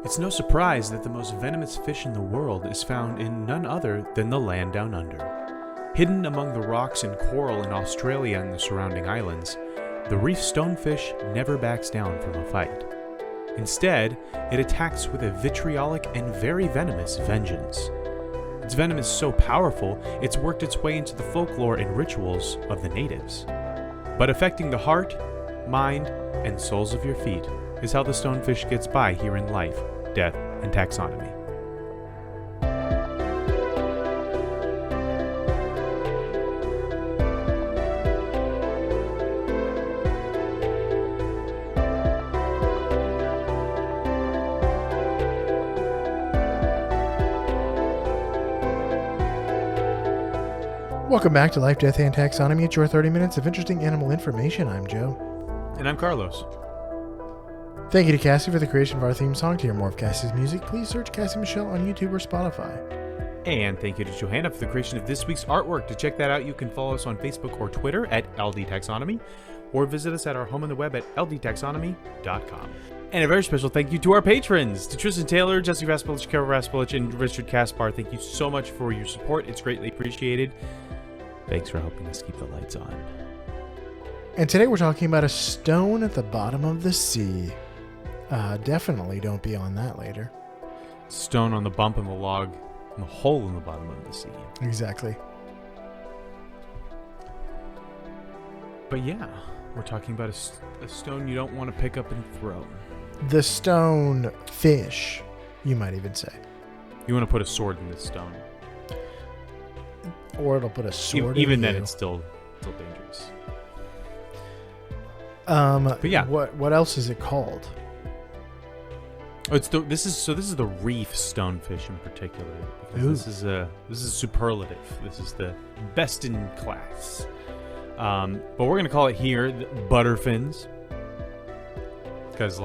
It's no surprise that the most venomous fish in the world is found in none other than the land down under. Hidden among the rocks and coral in Australia and the surrounding islands, the reef stonefish never backs down from a fight. Instead, it attacks with a vitriolic and very venomous vengeance. Its venom is so powerful, it's worked its way into the folklore and rituals of the natives. But affecting the heart, mind, and soles of your feet is how the stonefish gets by here in life, death, and taxonomy. Welcome back to Life, Death, and Taxonomy. It's your 30 minutes of interesting animal information. I'm Joe. And I'm Carlos. Thank you to Cassie for the creation of our theme song. To hear more of Cassie's music, please search Cassie Michelle on YouTube or Spotify. And thank you to Johanna for the creation of this week's artwork. To check that out, you can follow us on Facebook or Twitter at LD Taxonomy, or visit us at our home on the web at ldtaxonomy.com. And a very special thank you to our patrons, to Tristan Taylor, Jesse Raspolich, Carol Raspolich, and Richard Kaspar. Thank you so much for your support. It's greatly appreciated. Thanks for helping us keep the lights on. And today we're talking about a stone at the bottom of the sea. Definitely don't be on that later. Stone on the bump in the log, and the hole in the bottom of the sea. Exactly. But yeah, we're talking about a stone you don't want to pick up and throw. The stone fish, you might even say. You want to put a sword in this stone. Or it'll put a sword Even in then, you. it's still dangerous. But yeah. What else is it called? Oh, this is the reef stonefish in particular, because this is superlative. This is the best in class. But we're gonna call it here the butterfins, because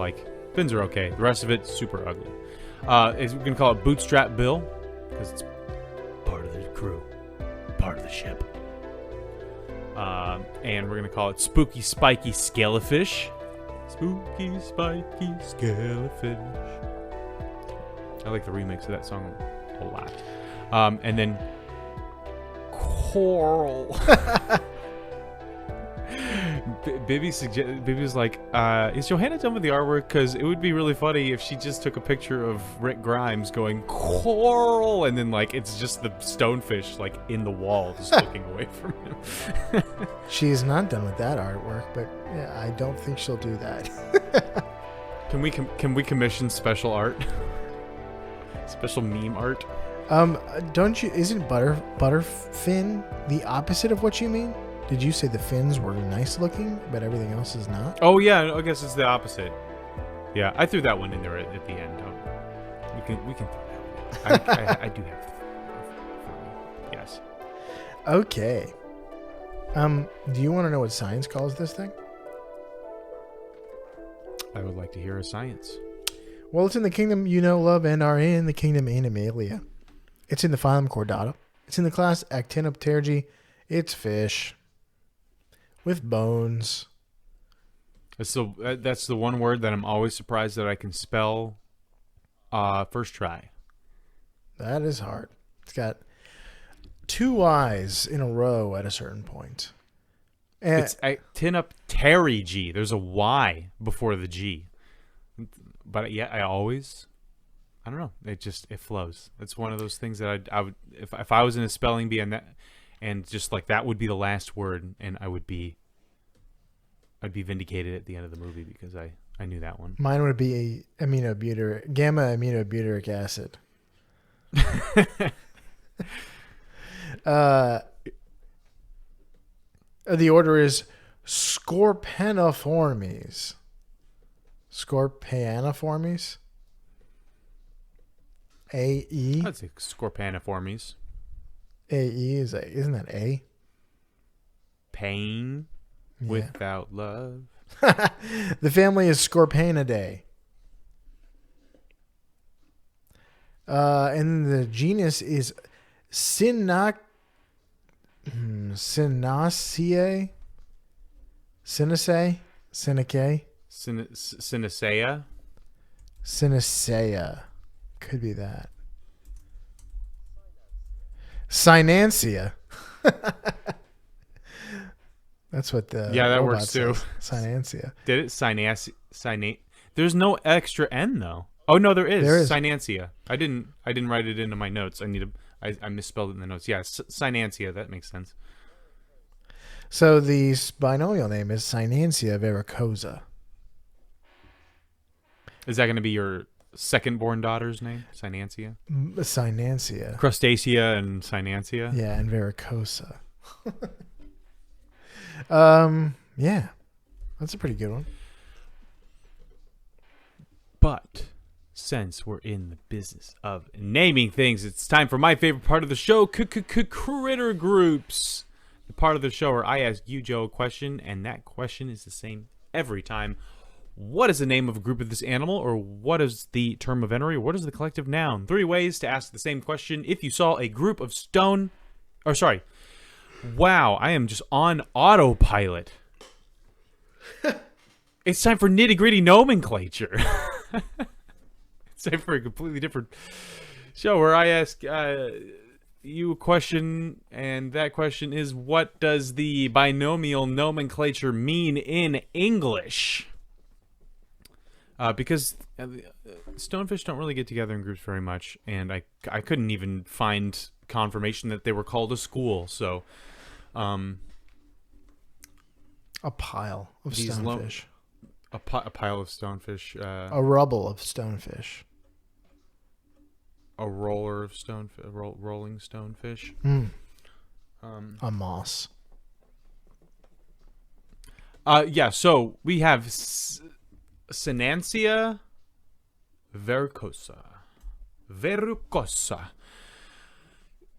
fins are okay. The rest of it's super ugly. We're gonna call it bootstrap bill because it's part of the crew, part of the ship. And we're gonna call it spooky spiky scalefish. Spooky spiky scalefish. I like the remix of that song a lot. And then coral. Bibby was like, is Johanna done with the artwork? Because it would be really funny if she just took a picture of Rick Grimes going coral, and then it's just the stonefish in the wall just looking away from him. She's not done with that artwork, but yeah, I don't think she'll do that. Can we commission special art? Special meme art? Isn't butterfin the opposite of what you mean? Did you say the fins were nice looking, but everything else is not? Oh yeah, I guess it's the opposite. Yeah, I threw that one in there at the end. We can throw that one. I do have three. Yes. Okay. Do you want to know what science calls this thing? I would like to hear a science. Well, it's in the kingdom you know, love, and are in the kingdom Animalia. It's in the phylum Chordata. It's in the class Actinopterygii. It's fish with bones. So that's the one word that I'm always surprised that I can spell first try. That is hard. It's got two I's in a row at a certain point. And It's Actinopterygii. There's a Y before the G. But yeah, I don't know. It flows. It's one of those things that I would, if I was in a spelling bee and just that would be the last word, and I'd be vindicated at the end of the movie because I knew that one. Mine would be gamma aminobutyric acid. The order is Scorpeniformes. Scorpioniformes. A-E. I'd say Scorpaniformes. A-E isn't that A? Pain without love. The family is Scorpaenidae. And the genus is Synaceae. Synaceae? Synesthesia. Synesthesia. Could be that. Synancia. That's what the Yeah, that robot works too. says. Synancia. Did it? Synate. There's no extra N though. Oh no, there is. There is. Synancia. I didn't write it into my notes. I misspelled it in the notes. Yeah, Synancia. That makes sense. So the binomial name is Synancia vericosa. Is that going to be your second-born daughter's name? Synancia. Synancia. Crustacea and Synancia. Yeah, and vericosa. Yeah, that's a pretty good one. But since we're in the business of naming things, it's time for my favorite part of the show, critter groups. The part of the show where I ask you, Joe, a question, and that question is the same every time. What is the name of a group of this animal, or what is the term of venery, or what is the collective noun? 3 ways to ask the same question. If you saw a group of wow, I am just on autopilot. It's time for nitty-gritty nomenclature. It's time for a completely different show where I ask you a question, and that question is, what does the binomial nomenclature mean in English? Because stonefish don't really get together in groups very much, and I couldn't even find confirmation that they were called a school. So, A pile of stonefish. A pile of stonefish. A rubble of stonefish. A roller of stonefish. Rolling stonefish. A moss. Yeah. So we have Synancia vericosa. Verrucosa.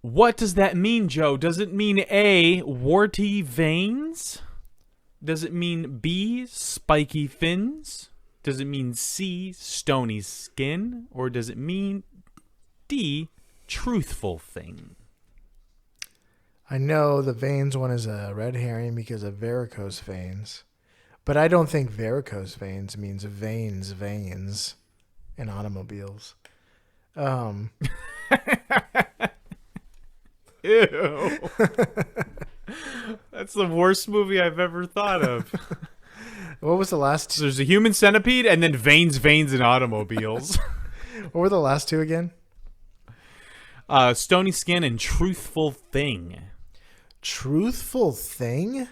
What does that mean, Joe? Does it mean A, warty veins? Does it mean B, spiky fins? Does it mean C, stony skin? Or does it mean D, truthful thing? I know the veins one is a red herring because of varicose veins. But I don't think varicose veins means veins in automobiles. Ew. That's the worst movie I've ever thought of. What was the last So there's a human centipede and then veins in automobiles. What were the last two again? Stony skin and truthful thing. Truthful thing?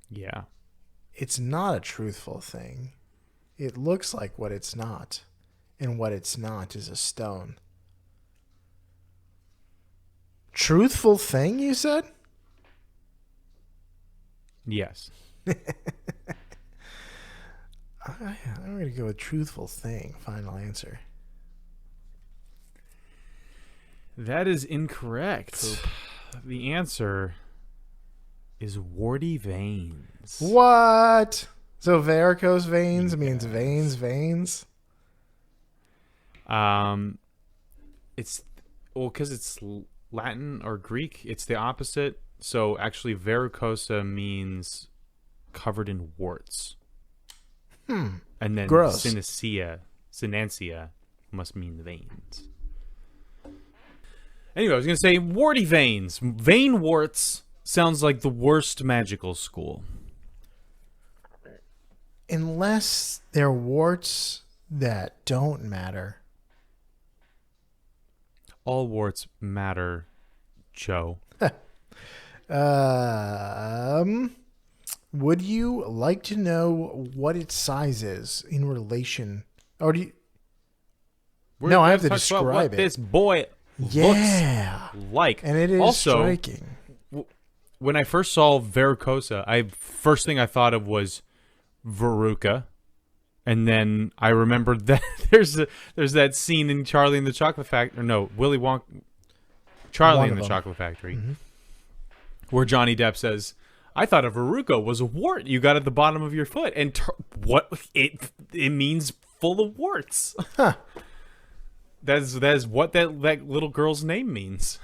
Yeah. It's not a truthful thing. It looks like what it's not. And what it's not is a stone. Truthful thing, you said? Yes. I'm going to go with truthful thing. Final answer. That is incorrect. The answer is warty veins. What? So varicose veins means veins? It's because it's Latin or Greek. It's the opposite. So actually, varicosa means covered in warts. And then Gross. Synancia must mean veins. Anyway, I was going to say warty veins. Vein warts sounds like the worst magical school. Unless they're warts that don't matter. All warts matter, Joe. Would you like to know what its size is in relation? Or do you? No, I have to describe what it. This boy Yeah, looks like. and it is also striking. When I first saw Vericosa, first thing I thought of was Veruca, and then I remembered that there's that scene in Charlie and the Chocolate Factory. Or no, Willy Wonka. Charlie One and of the them. Chocolate Factory, where Johnny Depp says, "I thought a Veruca was a wart you got at the bottom of your foot," and what it means full of warts. Huh. That is what that little girl's name means.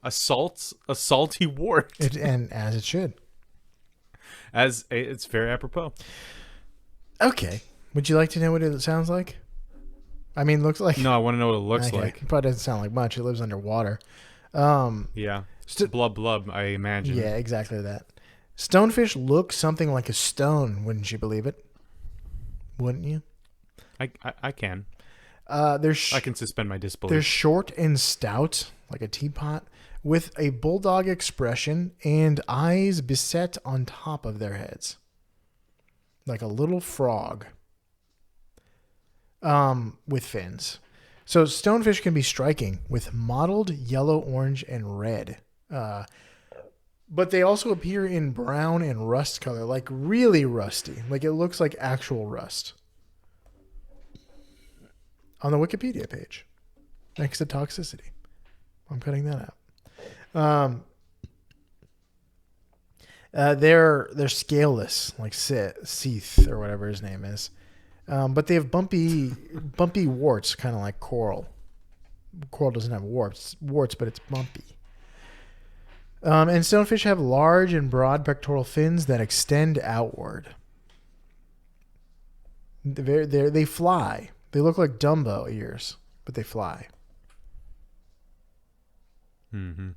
A salty wart. And as it should. It's very apropos. Okay. Would you like to know what it sounds like? I mean, looks like. No, I want to know what it looks Okay. like. It probably doesn't sound like much. It lives underwater. Um, Yeah. Blub blub, I imagine. yeah, exactly that. Stonefish look something like a stone. Wouldn't you believe it? Wouldn't you? I can. I can suspend my disbelief. They're short and stout, like a teapot, with a bulldog expression and eyes beset on top of their heads, like a little frog. With fins. So stonefish can be striking with mottled yellow, orange, and red. But they also appear in brown and rust color, like really rusty. Like it looks like actual rust. On the Wikipedia page, next to toxicity. I'm cutting that out. They're scaleless, like Seath or whatever his name is. But they have bumpy warts, kind of like coral. Coral doesn't have warts, but it's bumpy. And stonefish have large and broad pectoral fins that extend outward. They fly. They look like Dumbo ears, but they fly. Mm-hmm.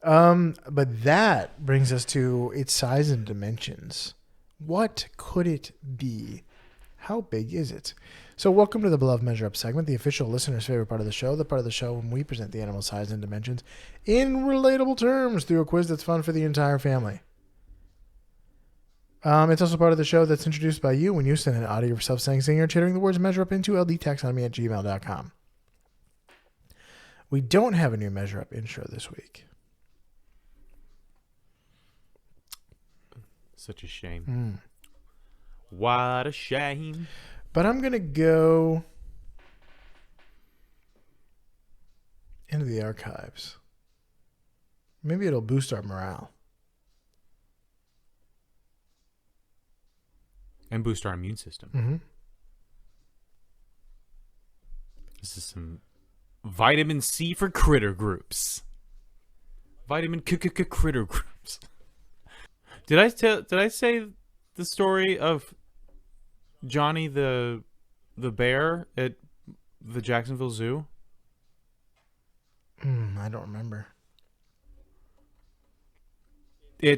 But that brings us to its size and dimensions. What could it be? How big is it? So welcome to the Beloved Measure Up segment, the official listener's favorite part of the show, the part of the show when we present the animal size and dimensions in relatable terms through a quiz that's fun for the entire family. It's also part of the show that's introduced by you when you send an audio of yourself saying or chittering the words measure up into ldtaxonomy@gmail.com. We don't have a new measure up intro this week. Such a shame. What a shame. But I'm going to go into the archives. Maybe it'll boost our morale. And boost our immune system. Mm-hmm. This is some vitamin C for critter groups. Vitamin critter groups. Did I say the story of Johnny the bear at the Jacksonville Zoo? I don't remember. I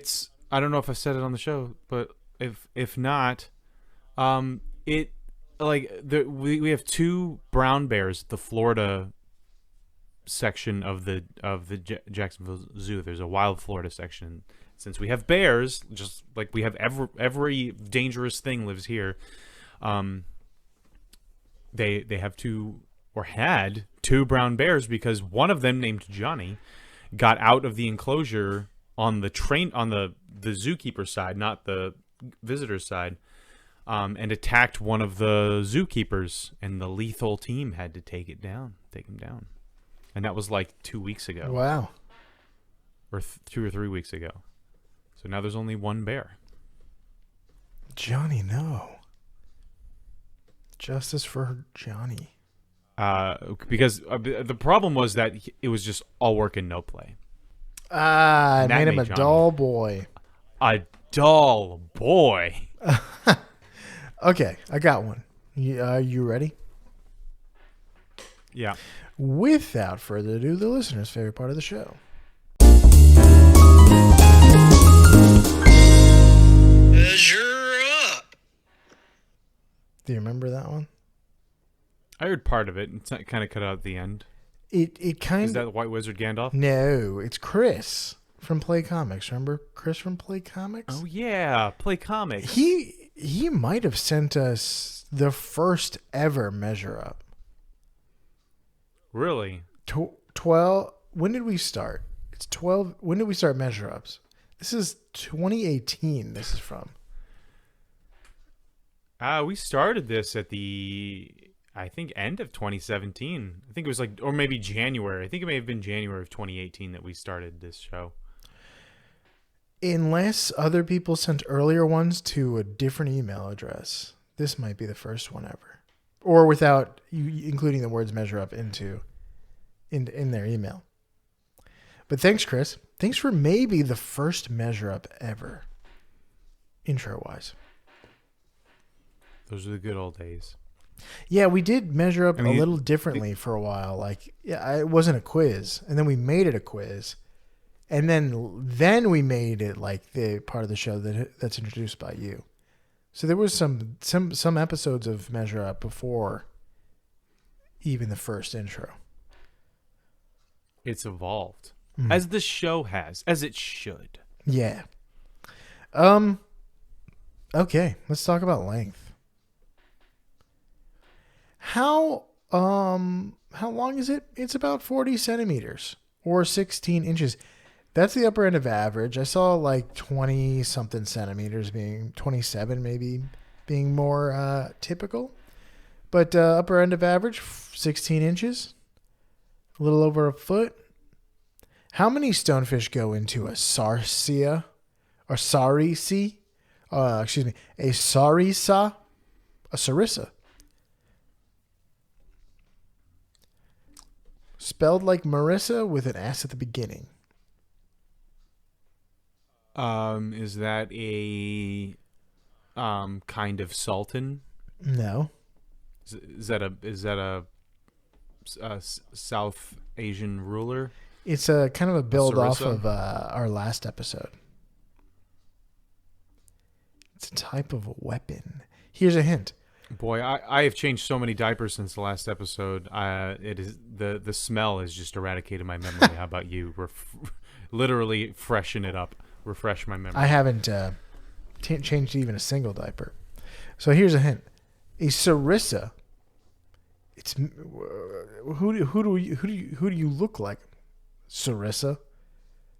don't know if I said it on the show, but if not, we have two brown bears at the Florida section of the Jacksonville Zoo. There's a wild Florida section. Since we have bears, just like we have every dangerous thing lives here, they have had two brown bears because one of them, named Johnny, got out of the enclosure on the zookeeper side, not the visitor side, and attacked one of the zookeepers, and the lethal team had to take him down, and that was like 2 weeks ago. Wow, or 2 or 3 weeks ago. So now there's only one bear. Johnny, no. Justice for Johnny. Because the problem was that it was just all work and no play. I made him a Johnny dull boy. A dull boy. Okay, I got one. You ready? Yeah. Without further ado, the listener's favorite part of the show. Measure up. Do you remember that one? I heard part of it. It's kind of cut out at the end. It kind Is that the White Wizard Gandalf? No, it's Chris from Play Comics. Remember Chris from Play Comics? Oh yeah, Play Comics. He might have sent us the first ever measure up. Really? 12. When did we start? It's 12. When did we start measure ups? This is 2018. This is from. We started this at the, I think, end of 2017. I think it was like, or maybe January. I think it may have been January of 2018 that we started this show. Unless other people sent earlier ones to a different email address, this might be the first one ever. Or without including the words measure up in their email. But thanks, Chris. Thanks for maybe the first measure up ever. Intro wise. Those are the good old days. Yeah, we did measure up I mean, a little differently for a while. Like, yeah, it wasn't a quiz, and then we made it a quiz, and then we made it like the part of the show that's introduced by you. So there was some episodes of Measure Up before even the first intro. It's evolved. Mm. As the show has, as it should. Yeah. Okay, let's talk about length. How long is it? It's about 40 centimeters or 16 inches. That's the upper end of average. I saw like 20 something centimeters, being 27 maybe being more typical. But upper end of average, 16 inches, a little over a foot. How many stonefish go into a sarsia or sarisi? A sarissa, a sarissa. Spelled like Marissa with an S at the beginning. Is that a kind of sultan? No. Is that a South Asian ruler? It's a kind of a build off sarissa? of our last episode. It's a type of weapon. Here's a hint. Boy, I have changed so many diapers since the last episode. It is the smell has just eradicated my memory. How about you? Literally freshen it up, refresh my memory. I haven't changed even a single diaper. So here's a hint. A sarissa. It's who do you look like? Sarissa.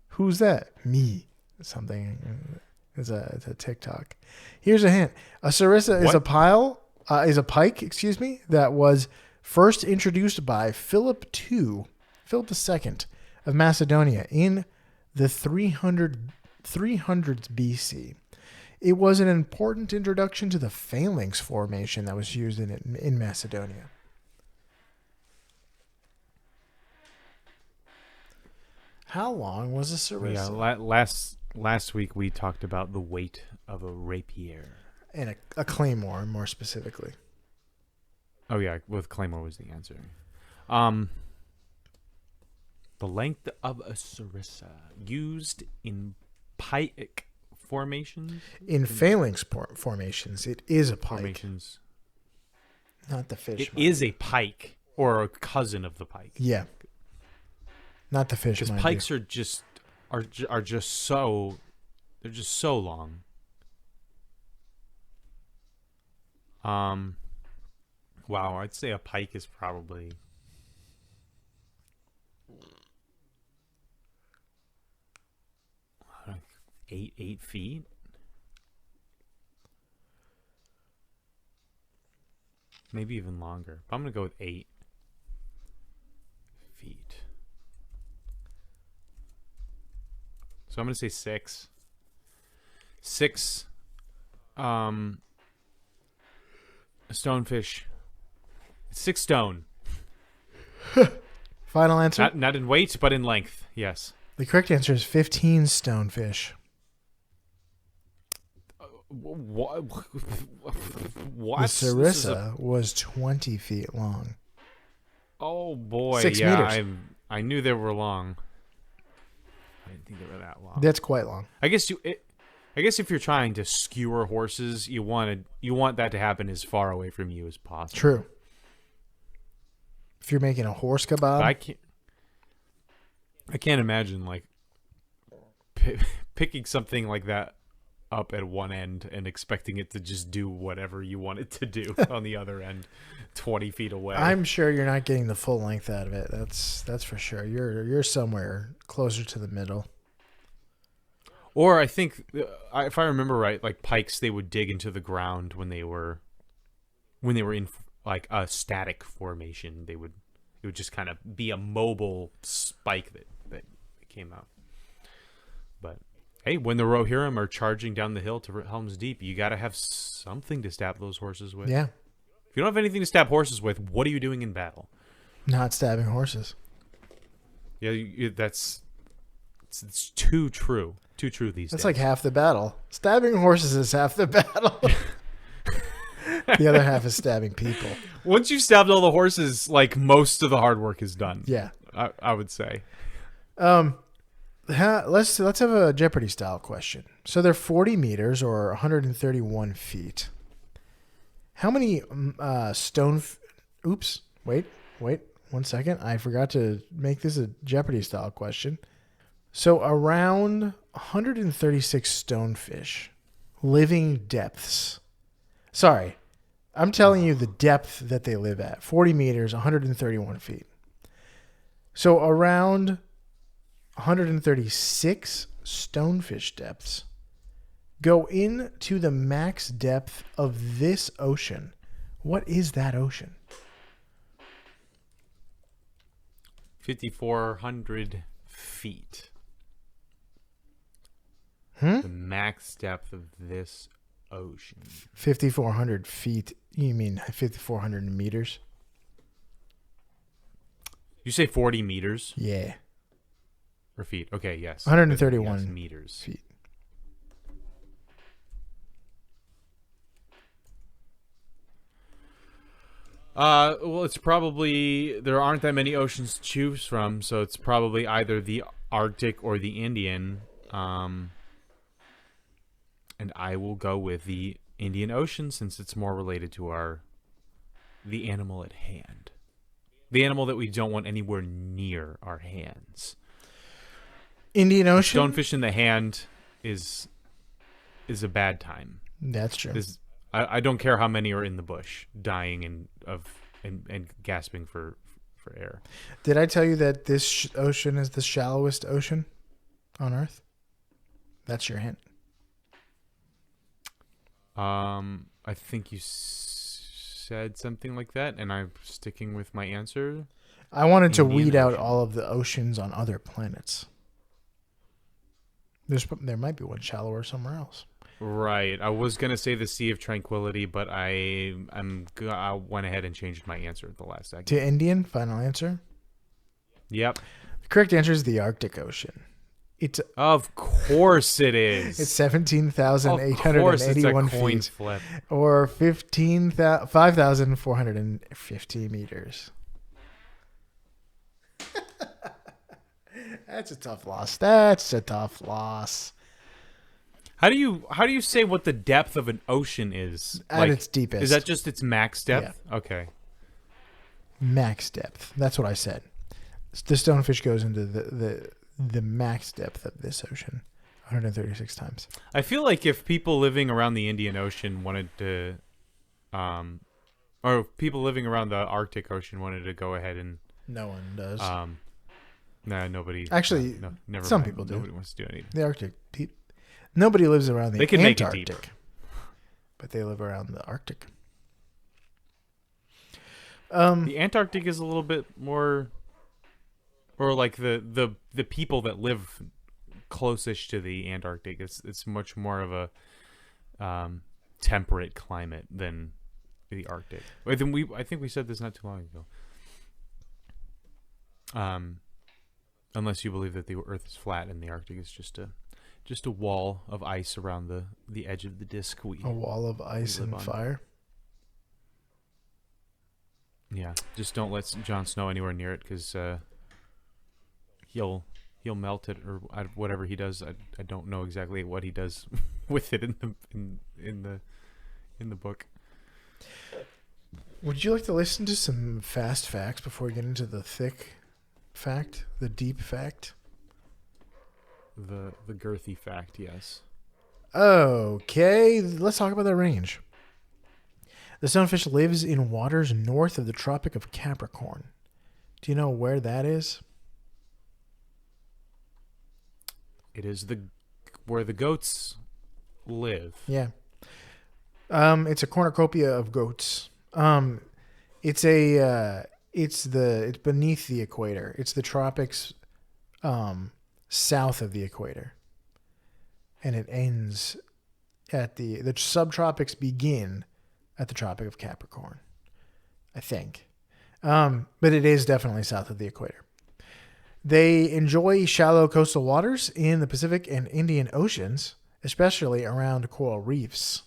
Who's that? Me. Something. It's a TikTok. Here's a hint. A sarissa is a pike, excuse me, that was first introduced by Philip II of Macedonia in the 300s BC. It was an important introduction to the phalanx formation that was used in Macedonia. How long was a sarissa? Yeah, last week we talked about the weight of a rapier. And a claymore, more specifically. Oh yeah, with claymore was the answer. The length of a sarissa used in pike formations. In phalanx formations, it is a pike. Formations. Not the fish. It is a pike or a cousin of the pike. Yeah. Not the fish. Because pikes are just so they're just so long. Wow, I'd say a pike is probably 8 feet. Maybe even longer. But I'm gonna go with 8 feet. So I'm gonna say 6. 6 stonefish. 6 stone. Final answer? Not in weight, but in length. Yes. The correct answer is 15 stonefish. What? The sarissa was 20 feet long. Oh boy! 6 yeah, meters. I knew they were long. I didn't think they were that long. That's quite long. I guess if you're trying to skewer horses, you want that to happen as far away from you as possible. True. If you're making a horse kebab, I can't imagine like picking something like that up at one end and expecting it to just do whatever you want it to do on the other end, 20 feet away. I'm sure you're not getting the full length out of it. That's for sure. You're somewhere closer to the middle. Or I think, if I remember right, like pikes, they would dig into the ground when they were in like a static formation. It would just kind of be a mobile spike that came out. But hey, when the Rohirrim are charging down the hill to Helm's Deep, you got to have something to stab those horses with. Yeah. If you don't have anything to stab horses with, what are you doing in battle? Not stabbing horses. Yeah, it's too true. Too true these days. That's like half the battle. Stabbing horses is half the battle. The other half is stabbing people. Once you've stabbed all the horses, like most of the hard work is done. Yeah. I would say. Let's have a Jeopardy style question. So they're 40 meters or 131 feet. How many Oops. Wait. 1 second. I forgot to make this a Jeopardy style question. So around 136 stonefish, living depths. Sorry. I'm telling you the depth that they live at. 40 meters, 131 feet. So around 136 stonefish depths go into the max depth of this ocean. What is that ocean? 5,400 feet. The max depth of this ocean. 5,400 feet. You mean 5,400 meters? You say 40 meters? Yeah. Or feet. Okay, yes. 131 yes, meters. feet. Well, it's probably, there aren't that many oceans to choose from, so it's probably either the Arctic or the Indian. And I will go with the Indian Ocean since it's more related to the animal at hand. The animal that we don't want anywhere near our hands. Indian Ocean? Stonefish in the hand is a bad time. That's true. I don't care how many are in the bush, dying and gasping for air. Did I tell you that this ocean is the shallowest ocean on Earth? That's your hint. I think you said something like that, and I'm sticking with my answer. I wanted to weed out Ocean. all of the oceans on other planets. There might be one shallower somewhere else. Right. I was gonna say the Sea of Tranquility, but I went ahead and changed my answer at the last second. To Indian, final answer. Yep. The correct answer is the Arctic Ocean. It's Of course it is. It's Of course it's a 17,881 coin feet, flip. or 5,450 meters. That's a tough loss. How do you say what the depth of an ocean is? At its deepest. Is that just its max depth? Yeah. Okay. Max depth. That's what I said. The stonefish goes into the max depth of this ocean 136 times. I feel like if people living around the Indian Ocean wanted to, or people living around the Arctic Ocean wanted to go ahead and... No one does. Nah, nobody... Actually, no, never some mind. people do. Nobody wants to do anything. The Arctic. Nobody lives around the They can make it Antarctic. deeper. But they live around the Arctic. The Antarctic is a little bit more... Or like the people that live closest to the Antarctic, it's much more of a temperate climate than the Arctic. I think we said this not too long ago. Unless you believe that the Earth is flat and the Arctic is just a wall of ice around the edge of the disk. A wall of ice and fire. Yeah, just don't let Jon Snow anywhere near it because. He'll melt it or whatever he does. I don't know exactly what he does with it in the book. Would you like to listen to some fast facts before we get into the thick fact, the deep fact? The girthy fact, yes. Okay, let's talk about the range. The stonefish lives in waters north of the Tropic of Capricorn. Do you know where that is? It is where the goats live. Yeah. It's a cornucopia of goats. It's beneath the equator. It's the tropics, south of the equator. And it ends at the subtropics begin at the Tropic of Capricorn, I think. But it is definitely south of the equator. They enjoy shallow coastal waters in the Pacific and Indian Oceans, especially around coral reefs.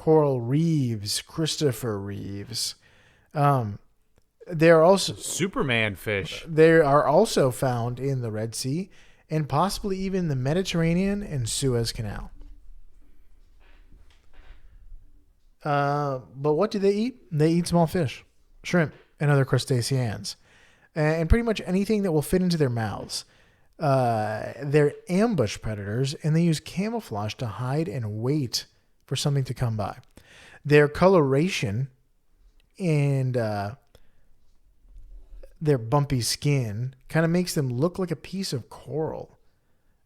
coral reeves, Christopher Reeves. They're also Superman fish. They are also found in the Red Sea and possibly even the Mediterranean and Suez Canal. But what do they eat? They eat small fish, shrimp, and other crustaceans, and pretty much anything that will fit into their mouths. They're ambush predators, and they use camouflage to hide and wait for something to come by. Their coloration and their bumpy skin kind of makes them look like a piece of coral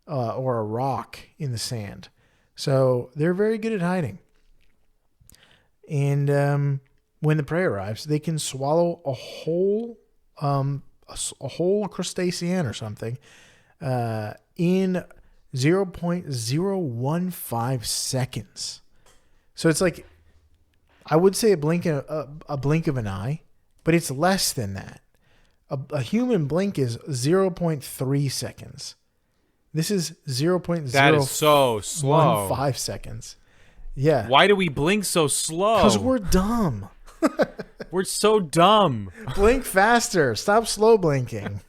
or a rock in the sand. So they're very good at hiding. And when the prey arrives, they can swallow a whole crustacean or something in 0.015 seconds. So it's like, I would say a blink of an eye, but it's less than that. A human blink is 0.3 seconds. This is 0.015 That is so slow. seconds. Yeah. Why do we blink so slow? Because we're dumb. We're so dumb. Blink faster. Stop slow blinking.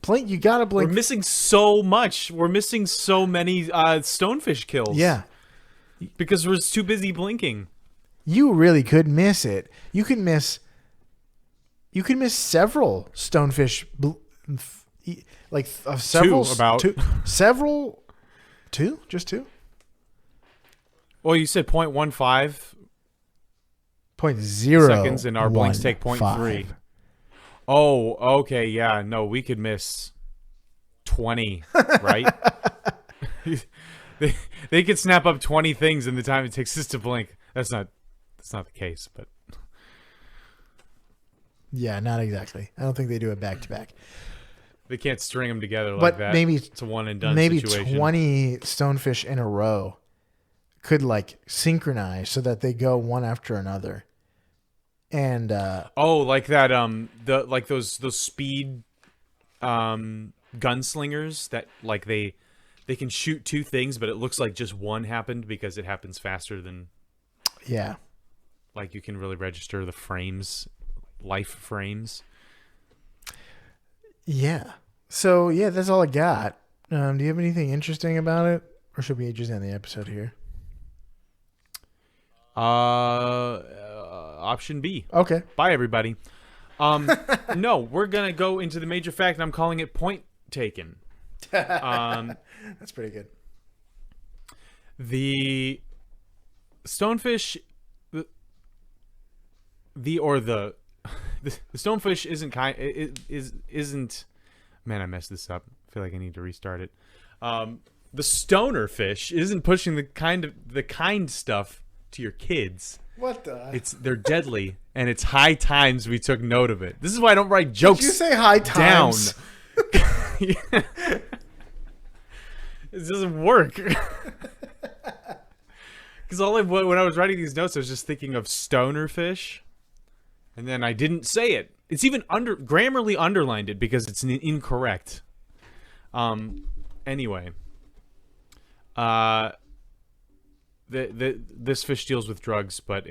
Blink. You gotta blink. We're missing so much. We're missing so many stonefish kills. Yeah. Because we're too busy blinking. You really could miss it. You could miss several stonefish. Several. Several. Two? Just two? Well, you said 0.15 0.0 seconds, and our blinks take 0.3. Oh, okay, yeah. No, we could miss 20, right? they could snap up 20 things in the time it takes us to blink. That's not the case, but yeah, not exactly. I don't think they do it back to back. They can't string them together like but that. Maybe it's a one and done situation. Maybe 20 stonefish in a row could like synchronize so that they go one after another. And like that those speed gunslingers that like they can shoot two things, but it looks like just one happened because it happens faster than like you can really register the frames, life frames. Yeah. So, yeah, that's all I got. Do you have anything interesting about it? Or should we just end the episode here? Option B. Okay. Bye, everybody. No, we're going to go into the major fact, and I'm calling it point taken. That's pretty good. The stonefish... The stonefish isn't man, I messed this up. I feel like I need to restart it. The stoner fish isn't pushing the kind stuff to your kids. What the? They're deadly, and it's high times we took note of it. This is why I don't write jokes. Did you say high times? Down. It doesn't work. Because when I was writing these notes, I was just thinking of stoner fish. And then I didn't say it. It's even grammarly underlined it because it's incorrect. Anyway. This fish deals with drugs, but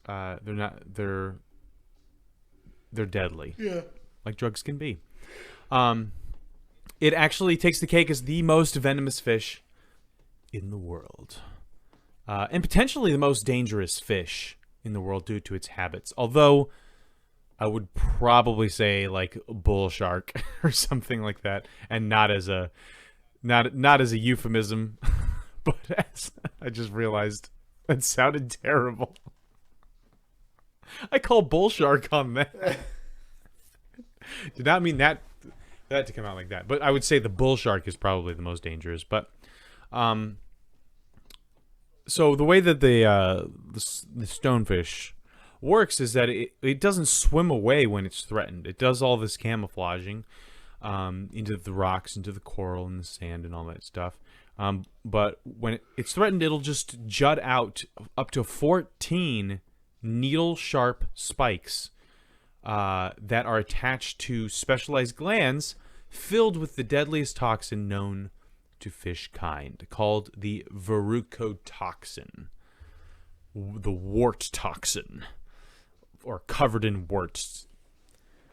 they're deadly. Yeah. Like drugs can be. It actually takes the cake as the most venomous fish in the world. And potentially the most dangerous fish in the world due to its habits. Although I would probably say like bull shark or something like that, and not as a euphemism, but as I just realized that sounded terrible. I call bull shark on that. Did not mean that to come out like that, but I would say the bull shark is probably the most dangerous. But so the way that the stonefish works is that it doesn't swim away when it's threatened. It does all this camouflaging into the rocks, into the coral and the sand and all that stuff. But when it's threatened, it'll just jut out up to 14 needle-sharp spikes that are attached to specialized glands filled with the deadliest toxin known to fish kind, called the verrucotoxin, the wart toxin, or covered in warts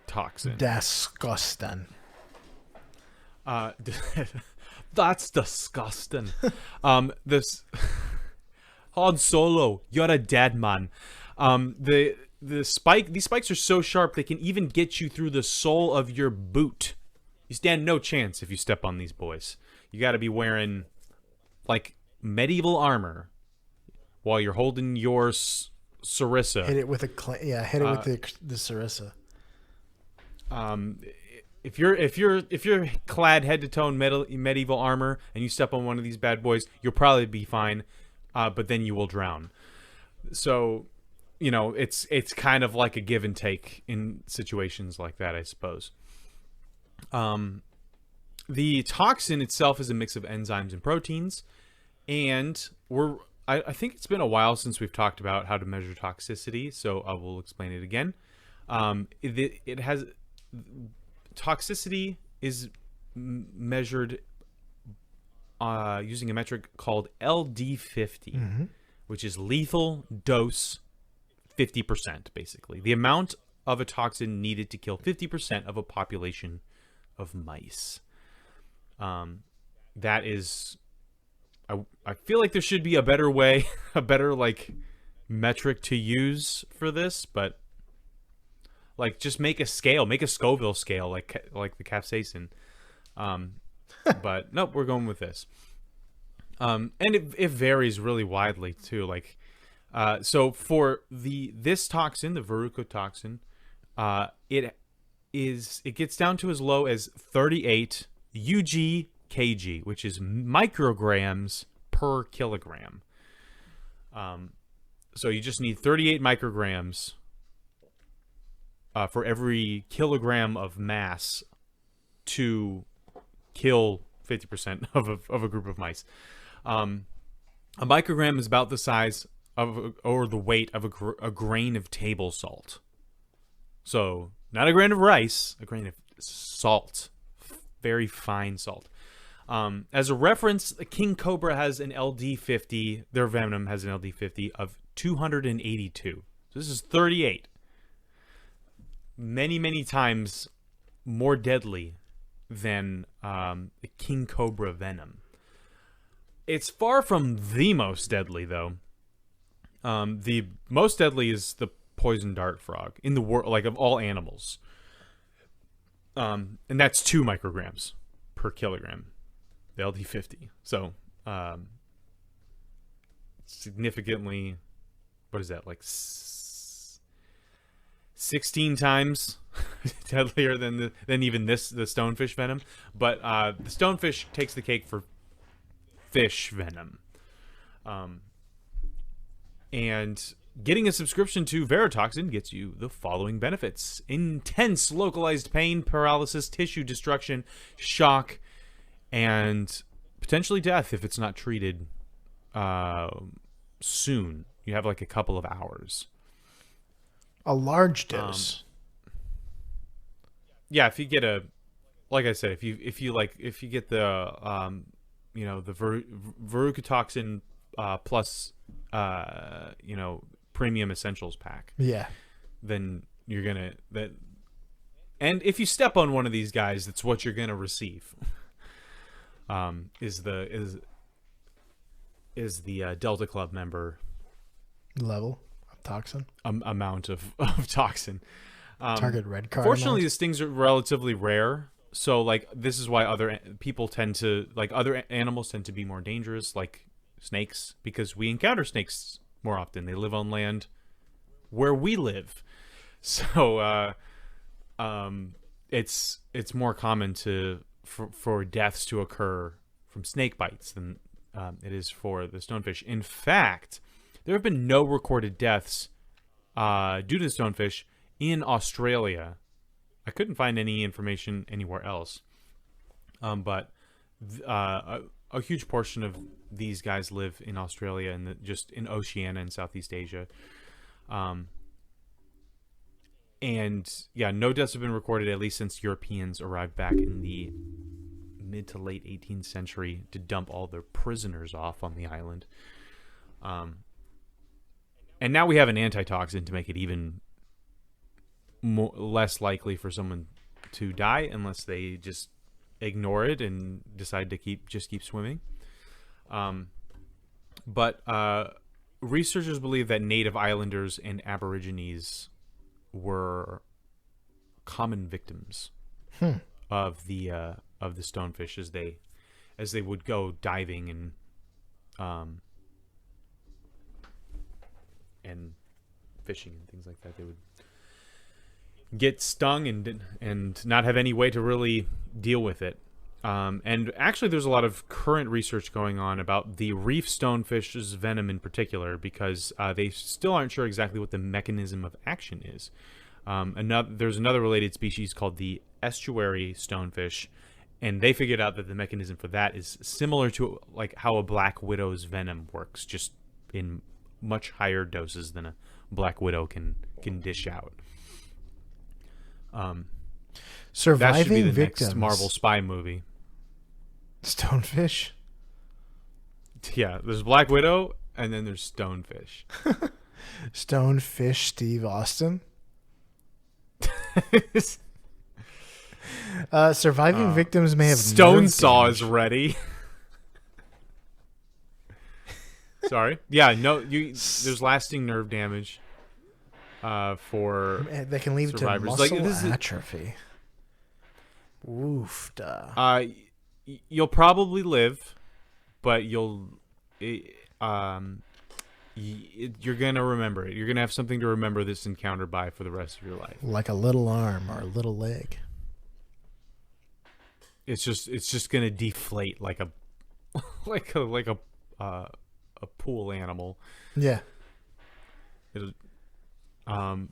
toxin. Disgusting. That's disgusting. This Han Solo, you're a dead man. These spikes are so sharp they can even get you through the sole of your boot. You stand no chance if you step on these boys. You got to be wearing like medieval armor while you're holding your sarissa. Hit it with the sarissa. If you're clad head to toe in medieval armor and you step on one of these bad boys, you'll probably be fine, but then you will drown. So, it's kind of like a give and take in situations like that, I suppose. The toxin itself is a mix of enzymes and proteins, and I think it's been a while since we've talked about how to measure toxicity, so I will explain it again. It has toxicity is measured using a metric called LD50, which is lethal dose 50%, basically. The amount of a toxin needed to kill 50% of a population of mice. That is... I feel like there should be a better way, a better, metric to use for this, but... just make a scale. Make a Scoville scale, like the capsaicin. But, nope, we're going with this. And it varies really widely, too. So for this toxin, the verrucotoxin, it gets down to as low as 38 UG/kg, which is micrograms per kilogram. So you just need 38 micrograms for every kilogram of mass to kill 50% of a group of mice. A microgram is about the size or the weight of a grain of table salt. So not a grain of rice, a grain of salt, very fine salt. As a reference, a king cobra has an LD50. Their venom has an LD50 of 282. So this is 38. Many, many times more deadly than the king cobra venom. It's far from the most deadly, though. The most deadly is the poison dart frog in the world, of all animals. And that's 2 micrograms per kilogram, the LD50. So, significantly, what is that, 16 times deadlier than even the stonefish venom. But the stonefish takes the cake for fish venom. And getting a subscription to Veritoxin gets you the following benefits: intense localized pain, paralysis, tissue destruction, shock, and potentially death if it's not treated soon. You have a couple of hours. A large dose. Yeah, if you get like I said, if you get the the verrucotoxin plus premium essentials pack. Yeah. Then you're gonna and if you step on one of these guys, that's what you're gonna receive. Is the Delta Club member level of toxin? Amount of toxin. Target red card. Fortunately, these things are relatively rare. So, this is why other people tend to, other animals tend to be more dangerous, like snakes, because we encounter snakes more often. They live on land where we live. So, it's more common for deaths to occur from snake bites than it is for the stonefish. In fact, there have been no recorded deaths due to the stonefish in Australia. I couldn't find any information anywhere else. But a huge portion of these guys live in Australia and just in Oceania and Southeast Asia. And yeah, no deaths have been recorded, at least since Europeans arrived back in the mid to late 18th century to dump all their prisoners off on the island. And now we have an antitoxin to make it even less likely for someone to die unless they just ignore it and decide to keep swimming. But researchers believe that native islanders and aborigines were common victims of the stonefish as they would go diving and fishing and things like that. They would get stung and not have any way to really deal with it. And actually, there's a lot of current research going on about the reef stonefish's venom in particular, because they still aren't sure exactly what the mechanism of action is. There's another related species called the estuary stonefish, and they figured out that the mechanism for that is similar to like how a black widow's venom works, just in much higher doses than a black widow can dish out. Surviving that should be the victims. Next Marvel spy movie. Stonefish? Yeah, there's Black Widow, and then there's Stonefish. Stonefish Steve Austin? Surviving victims may have Stone Saw is ready. Sorry. Yeah, no. There's lasting nerve damage for they can lead to survivors. muscle atrophy. Oof. You'll probably live, but you're gonna remember it. You're gonna have something to remember this encounter by for the rest of your life. Like a little arm or a little leg. It's just gonna deflate like a pool animal. Yeah. It'll, and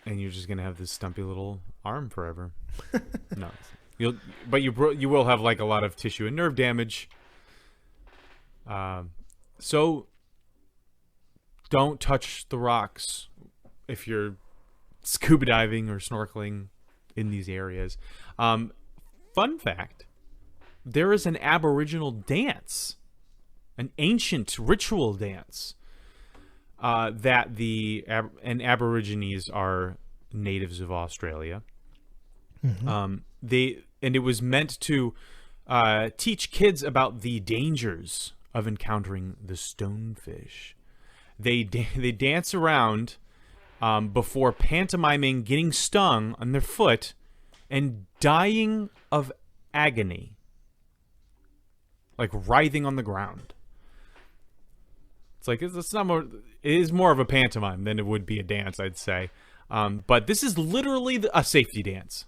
you're just gonna have this stumpy little arm forever. No, you will have like a lot of tissue and nerve damage. So don't touch the rocks if you're scuba diving or snorkeling in these areas. Fun fact: there is an Aboriginal dance, an ancient ritual dance. That Aborigines are natives of Australia. Mm-hmm. It was meant to teach kids about the dangers of encountering the stonefish. They dance around before pantomiming getting stung on their foot and dying of agony, like writhing on the ground. It's like it's not more. It is more of a pantomime than it would be a dance, I'd say. But this is literally a safety dance.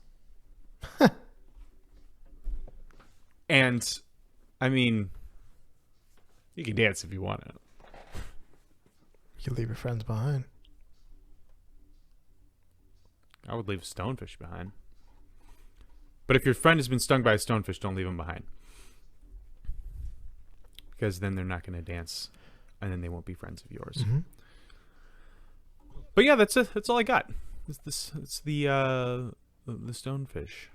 And I mean, you can dance if you want to. You can leave your friends behind. I would leave a stonefish behind. But if your friend has been stung by a stonefish, don't leave him behind, because then they're not going to dance. And then they won't be friends of yours. Mm-hmm. But yeah, that's it. That's all I got. It's the stonefish.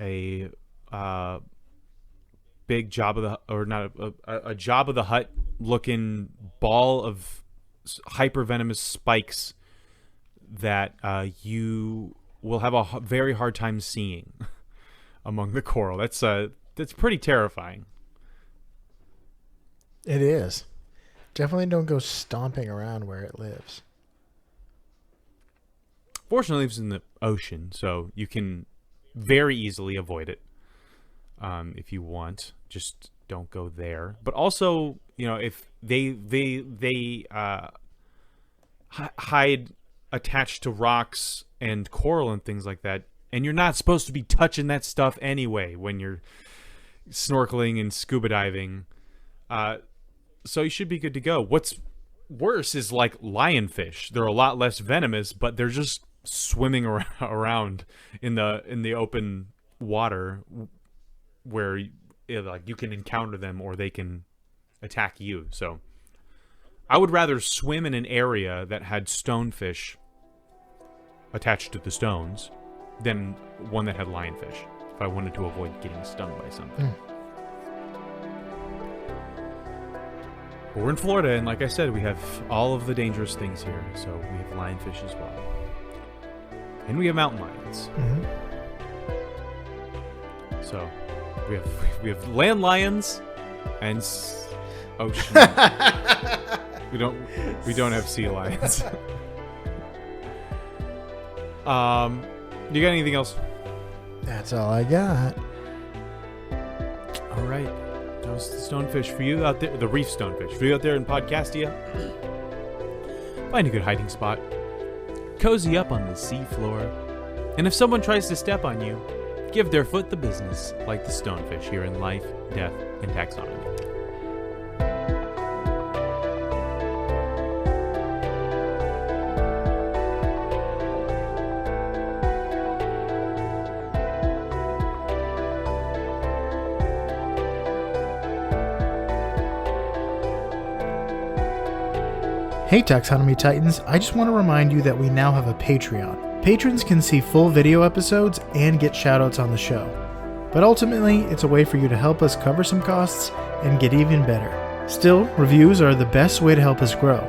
A big Jabba a Jabba the Hutt looking ball of hyper venomous spikes that you will have a very hard time seeing among the coral. That's pretty terrifying. It is. Definitely don't go stomping around where it lives. Fortunately, it lives in the ocean, so you can very easily avoid it if you want. Just don't go there. But also, if they hide attached to rocks and coral and things like that, and you're not supposed to be touching that stuff anyway when you're snorkeling and scuba diving. So you should be good to go. What's worse is like lionfish. They're a lot less venomous, but they're just swimming around in the open water where you can encounter them or they can attack you. So I would rather swim in an area that had stonefish attached to the stones than one that had lionfish. if I wanted to avoid getting stung by something. But we're in Florida, and like I said, we have all of the dangerous things here. So we have lionfish as well. And we have mountain lions. Mm-hmm. So we have land lions and ocean. we don't have sea lions. You got anything else? That's all I got. All right. That was the stonefish for you out there. The reef stonefish for you out there in Podcastia. Find a good hiding spot. Cozy up on the seafloor. And if someone tries to step on you, give their foot the business, like the stonefish here in Life, Death, and Taxonomy. Hey Taxonomy Titans, I just want to remind you that we now have a Patreon. Patrons can see full video episodes and get shoutouts on the show. But ultimately, it's a way for you to help us cover some costs and get even better. Still, reviews are the best way to help us grow.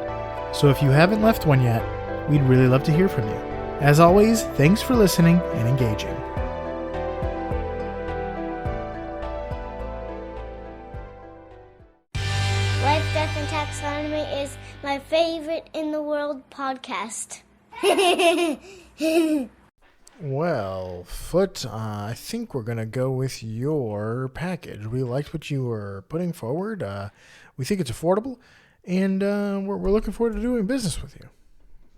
So if you haven't left one yet, we'd really love to hear from you. As always, thanks for listening and engaging. Life, Death, and Taxonomy is my favorite in the world podcast. Well, Foot, I think we're going to go with your package. We liked what you were putting forward. We think it's affordable, and we're looking forward to doing business with you.